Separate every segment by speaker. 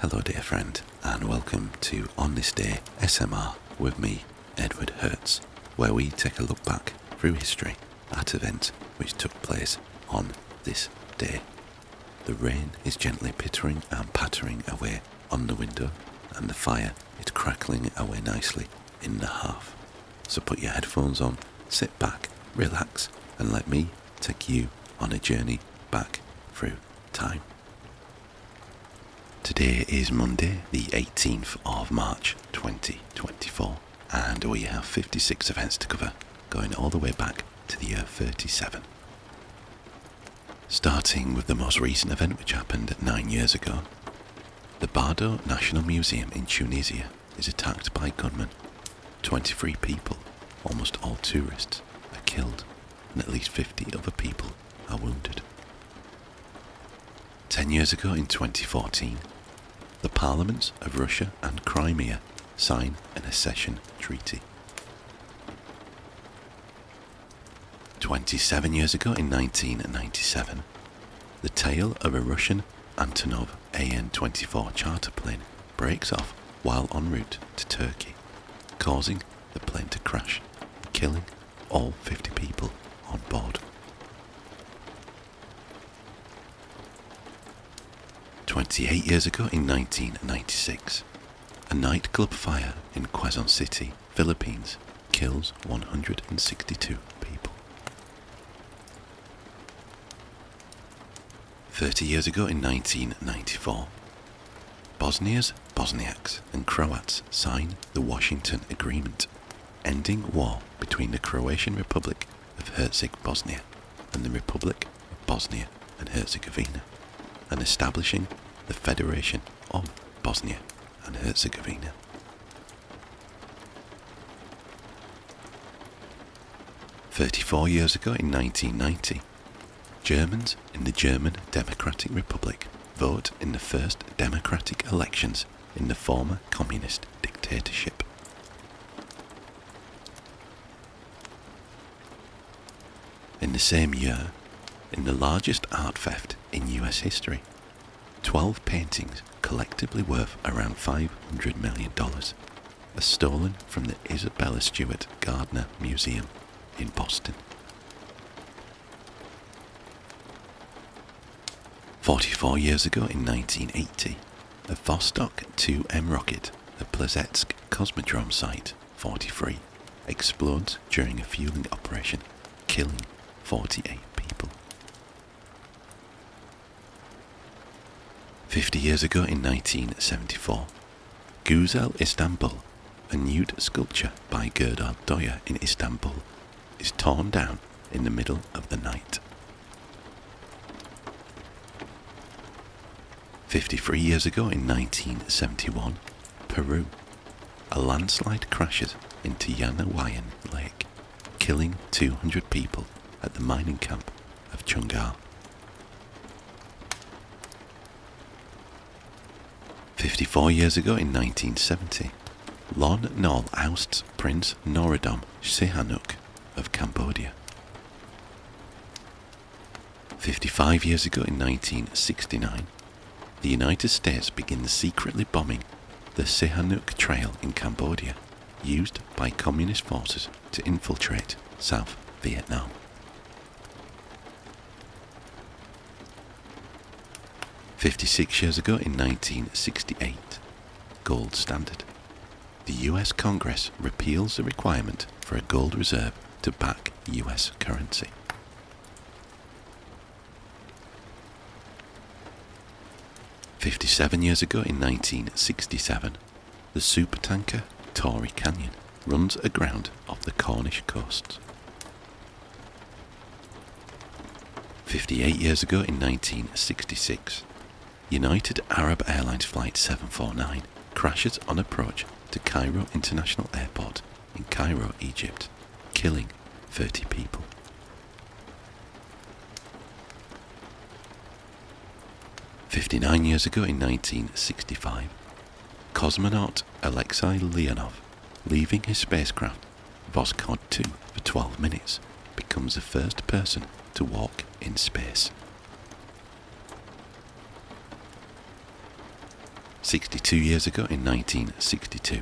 Speaker 1: Hello dear friend, and welcome to On This Day SMR with me, Edward Hertz, where we take a look back through history at events which took place on this day. The rain is gently pittering and pattering away on the window, and the fire is crackling away nicely in the hearth. So put your headphones on, sit back, relax, and let me take you on a journey back through time. Today is Monday, the 18th of March 2024, and we have 56 events to cover, going all the way back to the year 37. Starting with the most recent event, which happened 9 years ago. The Bardo National Museum in Tunisia is attacked by gunmen. 23 people, almost all tourists, are killed, and at least 50 other people are wounded. 10 years ago in 2014, the parliaments of Russia and Crimea sign an accession treaty. 27 years ago in 1997, the tail of a Russian Antonov AN-24 charter plane breaks off while en route to Turkey, causing the plane to crash, killing all 50 people on board. 28 years ago in 1996, a nightclub fire in Quezon City, Philippines, kills 162 people. 30 years ago in 1994, Bosnia's Bosniaks and Croats sign the Washington Agreement, ending war between the Croatian Republic of Herzegovina and the Republic of Bosnia and Herzegovina, and establishing the Federation of Bosnia and Herzegovina. 34 years ago in 1990, Germans in the German Democratic Republic vote in the first democratic elections in the former communist dictatorship. In the same year, in the largest art theft in US history, 12 paintings collectively worth around $500 million are stolen from the Isabella Stewart Gardner Museum in Boston. 44 years ago in 1980, a Vostok 2M rocket at Plesetsk Cosmodrome Site 43 explodes during a fueling operation, killing 48 people. 50 years ago in 1974, Güzel Istanbul, a nude sculpture by Gerdar Doyer in Istanbul, is torn down in the middle of the night. 53 years ago in 1971, Peru, a landslide crashes into Yanahuayan Lake, killing 200 people at the mining camp of Chungar. 54 years ago in 1970, Lon Nol ousts Prince Norodom Sihanouk of Cambodia. 55 years ago in 1969, the United States begins secretly bombing the Sihanouk Trail in Cambodia, used by communist forces to infiltrate South Vietnam. 56 years ago in 1968, gold standard. The US Congress repeals the requirement for a gold reserve to back US currency. 57 years ago in 1967, the supertanker Tory Canyon runs aground off the Cornish coast. 58 years ago in 1966, United Arab Airlines Flight 749 crashes on approach to Cairo International Airport in Cairo, Egypt, killing 30 people. 59 years ago in 1965, cosmonaut Alexei Leonov, leaving his spacecraft Voskhod 2 for 12 minutes, becomes the first person to walk in space. 62 years ago in 1962,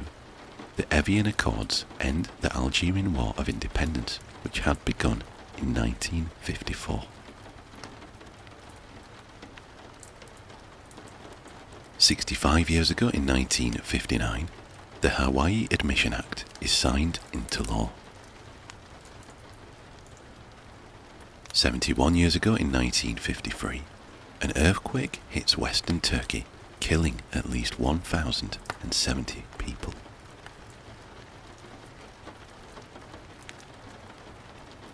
Speaker 1: the Evian Accords end the Algerian War of Independence, which had begun in 1954. 65 years ago in 1959, the Hawaii Admission Act is signed into law. 71 years ago in 1953, an earthquake hits western Turkey, killing at least 1,070 people.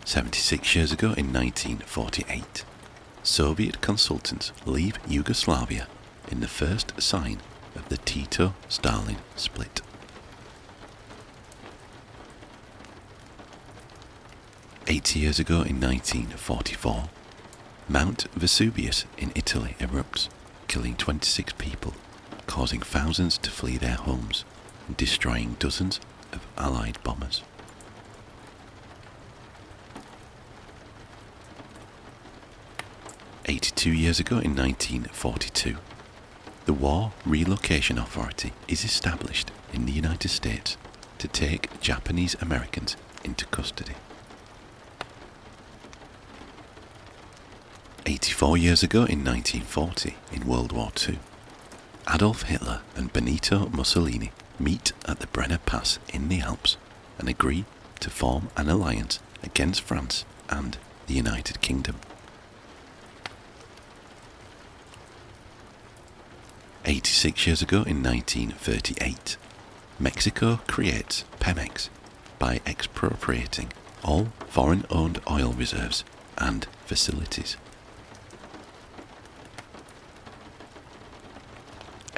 Speaker 1: 76 years ago in 1948, Soviet consultants leave Yugoslavia in the first sign of the Tito-Stalin split. 80 years ago in 1944, Mount Vesuvius in Italy erupts, killing 26 people, causing thousands to flee their homes and destroying dozens of Allied bombers. 82 years ago in 1942, the War Relocation Authority is established in the United States to take Japanese Americans into custody. 84 years ago in 1940, in World War II, Adolf Hitler and Benito Mussolini meet at the Brenner Pass in the Alps and agree to form an alliance against France and the United Kingdom. 86 years ago in 1938, Mexico creates Pemex by expropriating all foreign-owned oil reserves and facilities.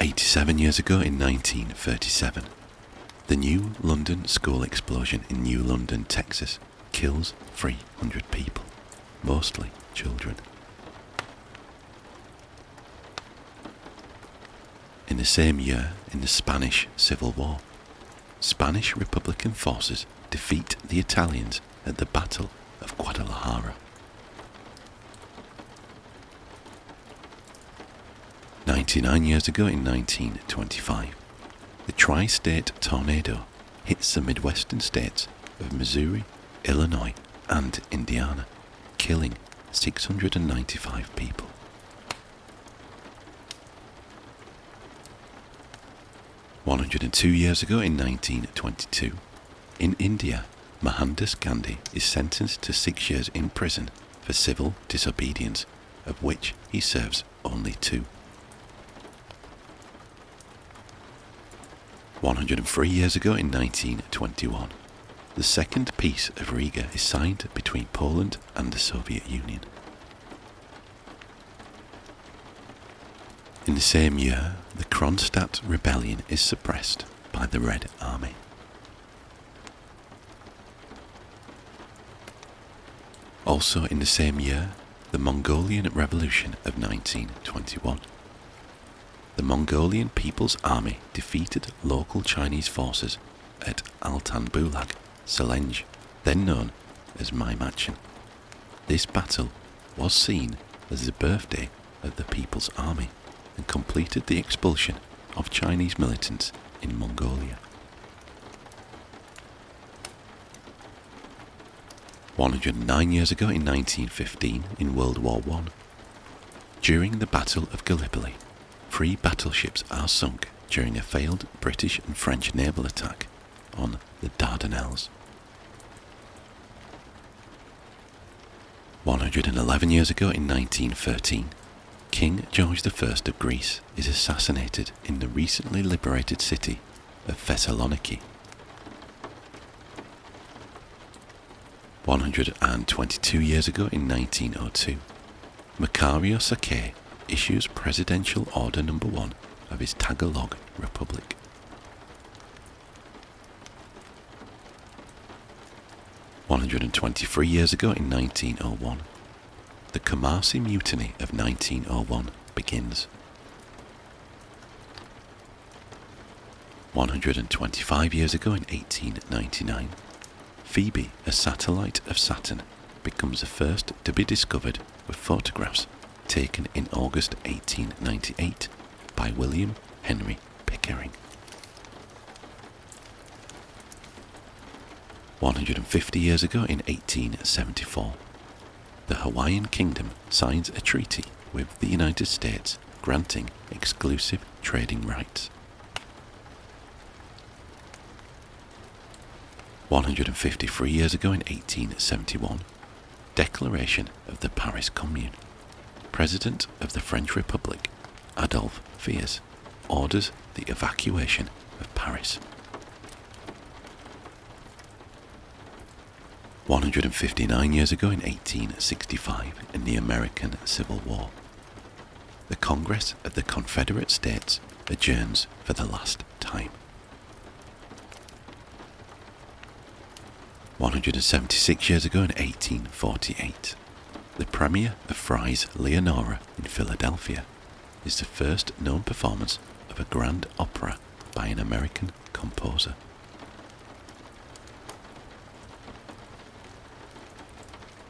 Speaker 1: 87 years ago in 1937, the New London school explosion in New London, Texas, kills 300 people, mostly children. In the same year, in the Spanish Civil War, Spanish Republican forces defeat the Italians at the Battle of Guadalajara. 99 years ago in 1925, the tri-state tornado hits the Midwestern states of Missouri, Illinois, and Indiana, killing 695 people. 102 years ago in 1922, in India, Mohandas Gandhi is sentenced to 6 years in prison for civil disobedience, of which he serves only 2. 103 years ago in 1921, the second Peace of Riga is signed between Poland and the Soviet Union. In the same year, the Kronstadt rebellion is suppressed by the Red Army. Also in the same year, the Mongolian Revolution of 1921. The Mongolian People's Army defeated local Chinese forces at Altan Bulag, Selenge, then known as Maimachen. This battle was seen as the birthday of the People's Army and completed the expulsion of Chinese militants in Mongolia. 109 years ago in 1915, in World War I, during the Battle of Gallipoli, 3 battleships are sunk during a failed British and French naval attack on the Dardanelles. 111 years ago in 1913, King George I of Greece is assassinated in the recently liberated city of Thessaloniki. 122 years ago in 1902, Macario Sake issues Presidential Order No. 1 of his Tagalog Republic. 123 years ago in 1901, the Kumasi Mutiny of 1901 begins. 125 years ago in 1899, Phoebe, a satellite of Saturn, becomes the first to be discovered with photographs taken in August 1898 by William Henry Pickering. 150 years ago in 1874, the Hawaiian Kingdom signs a treaty with the United States granting exclusive trading rights. 153 years ago in 1871, declaration of the Paris Commune. President of the French Republic, Adolphe Thiers, orders the evacuation of Paris. 159 years ago in 1865, in the American Civil War, the Congress of the Confederate States adjourns for the last time. 176 years ago in 1848, the premiere of Fry's Leonora in Philadelphia is the first known performance of a grand opera by an American composer.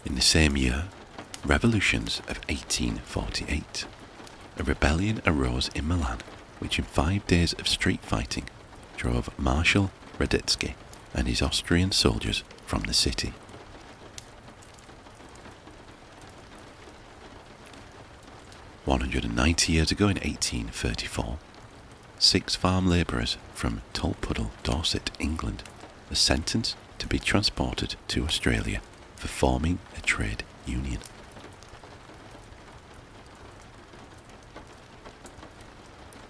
Speaker 1: In the same year, revolutions of 1848, a rebellion arose in Milan, which in 5 days of street fighting drove Marshal Radetzky and his Austrian soldiers from the city. "190 years ago in 1834, 6 farm labourers from Tolpuddle, Dorset, England, are sentenced to be transported to Australia for forming a trade union.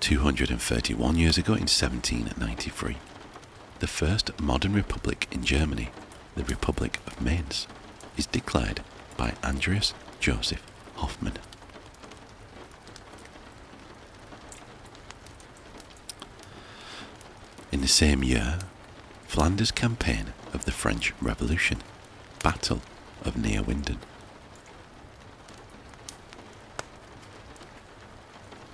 Speaker 1: 231 years ago in 1793, the first modern republic in Germany, the Republic of Mainz, is declared by Andreas Joseph Hoffmann. In the same year, Flanders campaign of the French Revolution, Battle of Neerwinden.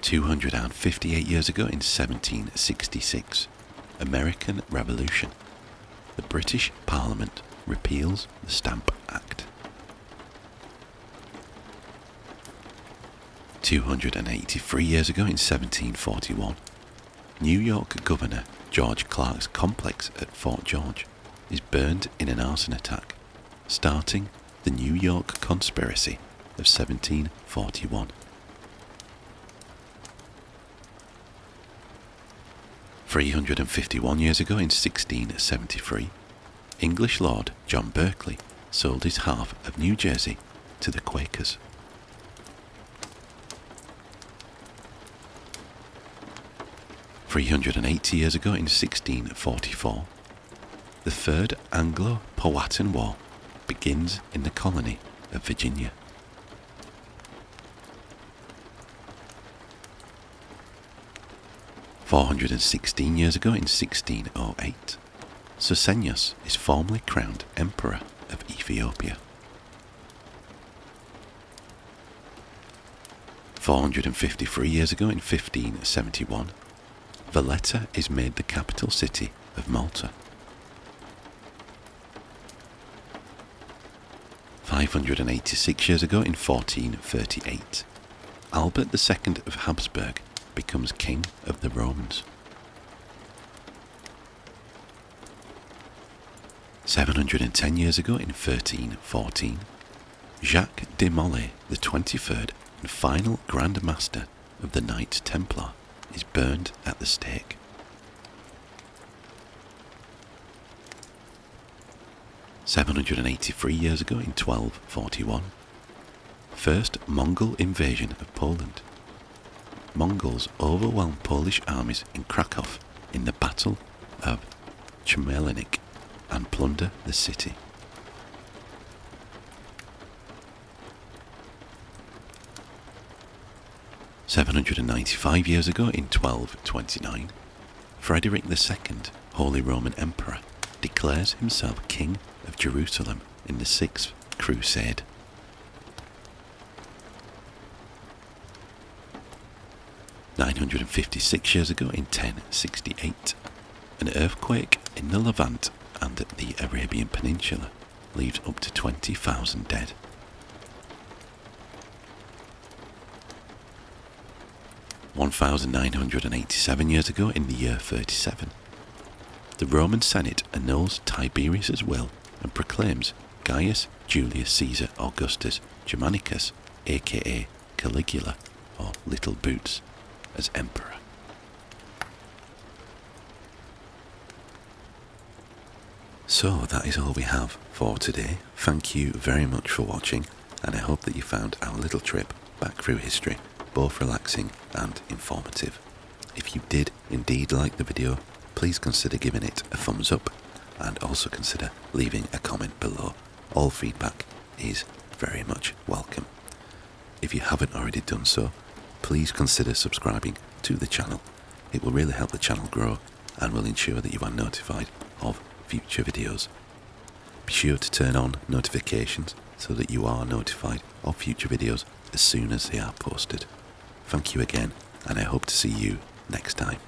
Speaker 1: 258 years ago in 1766, American Revolution, the British Parliament repeals the Stamp Act. 283 years ago in 1741, New York Governor George Clark's complex at Fort George is burned in an arson attack, starting the New York Conspiracy of 1741. 351 years ago in 1673, English Lord John Berkeley sold his half of New Jersey to the Quakers. 380 years ago in 1644, the Third Anglo-Powhatan War begins in the colony of Virginia. 416 years ago in 1608, Susenyos is formally crowned Emperor of Ethiopia. 453 years ago in 1571, Valletta is made the capital city of Malta. 586 years ago in 1438, Albert II of Habsburg becomes King of the Romans. 710 years ago in 1314, Jacques de Molay, the 23rd and final Grand Master of the Knights Templar, is burned at the stake. 783 years ago in 1241, first Mongol invasion of Poland. Mongols overwhelm Polish armies in Krakow in the Battle of Chmielnik and plunder the city. 795 years ago in 1229, Frederick II, Holy Roman Emperor, declares himself King of Jerusalem in the Sixth Crusade. 956 years ago in 1068, an earthquake in the Levant and the Arabian Peninsula leaves up to 20,000 dead. 1987 years ago, in the year 37, the Roman Senate annuls Tiberius' will and proclaims Gaius Julius Caesar Augustus Germanicus, aka Caligula, or Little Boots, as emperor. So that is all we have for today. Thank you very much for watching, and I hope that you found our little trip back through history both relaxing and informative. If you did indeed like the video, please consider giving it a thumbs up, and also consider leaving a comment below. All feedback is very much welcome. If you haven't already done so, please consider subscribing to the channel. It will really help the channel grow and will ensure that you are notified of future videos. Be sure to turn on notifications so that you are notified of future videos as soon as they are posted. Thank you again, and I hope to see you next time.